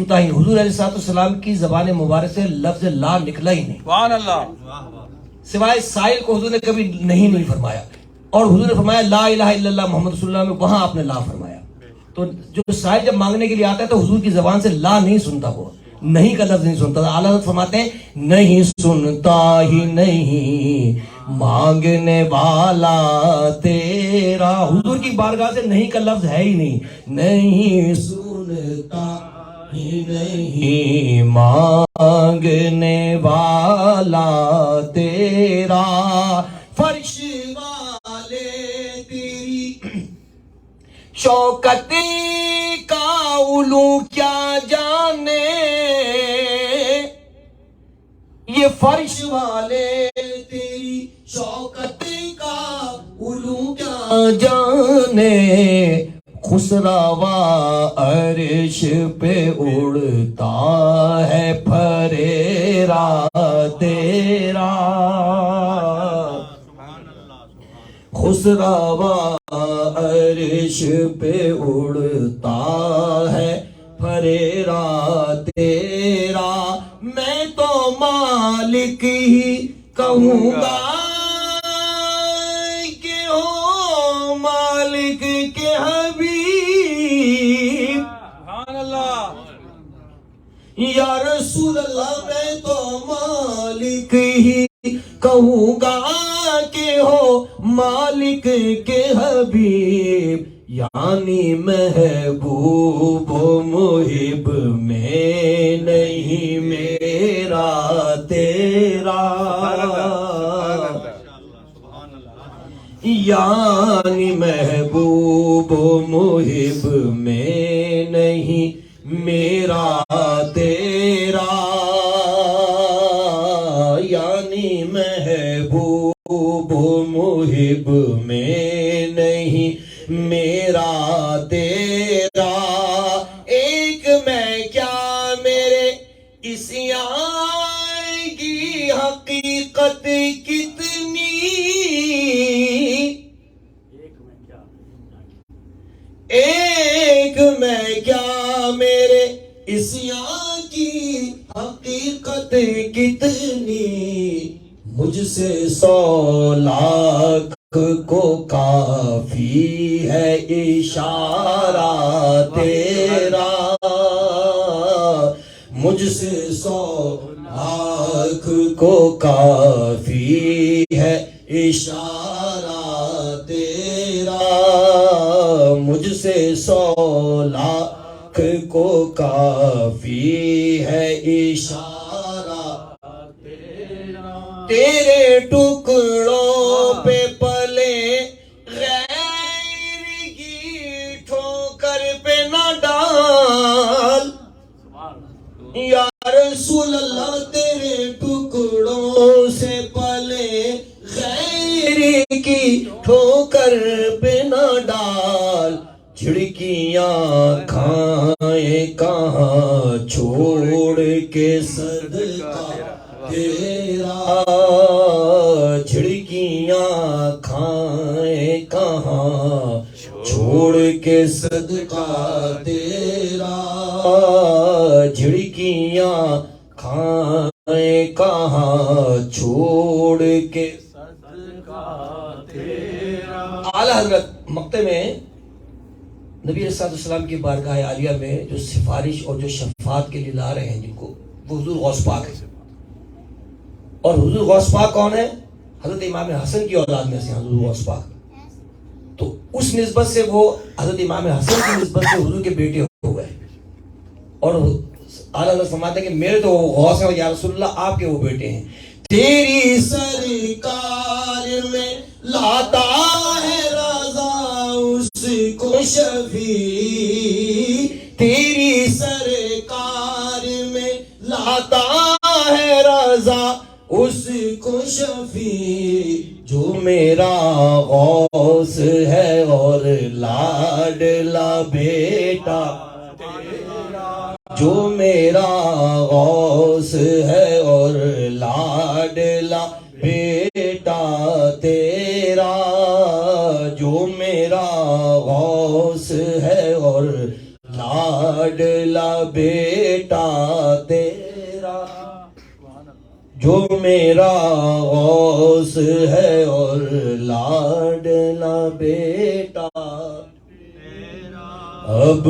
سنتا ہی. حضور علیہ السلام کی زبان مبارک سے لفظ لا نکلا ہی نہیں. سبحان اللہ. سوائے سائل کو حضور نے کبھی نہیں فرمایا. اور حضور نے فرمایا لا الہ الا اللہ محمد رسول اللہ میں, وہاں آپ نے لا فرمایا. تو جو سائل جب مانگنے کے لیے آتا ہے تو حضور کی زبان سے لا نہیں سنتا, وہ نہیں کا لفظ نہیں سنتا. اعلیٰ حضرت فرماتے ہیں نہیں سنتا ہی نہیں مانگنے والا تیرا. حضور کی بارگاہ سے نہیں کا لفظ ہے ہی نہیں. نہیں سنتا ہی نہیں مانگنے والا تیرا. فرش والے تیری شوکت کا علو کیا جانے, یہ فرش والے تیری شوکت کا علو کیا جانے. خسروا عرش پہ اڑتا ہے پھریرا تیرا. خسروا عرش پہ اڑتا ہے پھریرا تیرا. میں تو مالک ہی کہوں گا کہ ہو مالک کے حبیب. سبحان اللہ. یا رسول اللہ میں تو مالک ہی کہوں گا کہ ہو مالک کے حبیب. یعنی محبوب و محب میں نہیں میرا تیرا. یعنی محبوب و محب میں نہیں میرا تیرا. یعنی محبوب و محب میں نہیں میرا تیرا. ایک میں کیا میرے اس یار کی حقیقت کتنی. ایک میں کیا میرے اس یار کی حقیقت کتنی. مجھ سے 100 لاکھ کو کافی ہے اشارہ تیرا. مجھ سے 100 لاکھ کو کافی ہے اشارہ تیرا. مجھ سے 100 لاکھ کو کافی ہے اشارہ تیرا. تیرے ٹکڑوں پہ پلے غیر کی ٹھوکر پہ نہ ڈال. یا رسول اللہ تیرے ٹکڑوں سے پلے غیر کی ٹھوکر پہ نہ ڈال. جھڑکیاں کھائیں کہاں چھوڑ کے صدقہ تیرا. جھڑکیاں کھائیں کہاں چھوڑ کے صدقہ تیرا. جھڑکیاں کھائیں کہاں چھوڑ کے صدقہ تیرا. اعلیٰ حضرت مقطع میں نبی علیہ السلام کی بارگاہ عالیہ میں جو سفارش اور جو شفاعت کے لیے لا رہے ہیں جن کو, وہ حضور غوث پاک ہے. اور حضور غوث پاک کون ہے؟ حضرت امام حسن کی اولاد میں سے حضور غوث پاک. تو اس نسبت سے وہ حضرت امام حسن کی نسبت سے حضور کے بیٹے ہو گئے. اور اعلیٰ حضرت فرماتے ہیں کہ میرے تو غوث ہیں, یا رسول اللہ آپ کے وہ بیٹے ہیں. تیری سرکار میں لاتا ہے رضا اس کو شفیع. تیری سرکار میں لاتا ہے رضا اس کو شفیع. جو میرا غوث ہے اور لاڈلا بیٹا تیرا. جو میرا غوث ہے اور لاڈلا بیٹا تیرا. جو میرا غوث ہے اور لاڈلا بیٹا تیرا، جو میرا غوث ہے اور لاڈلا بیٹا، اب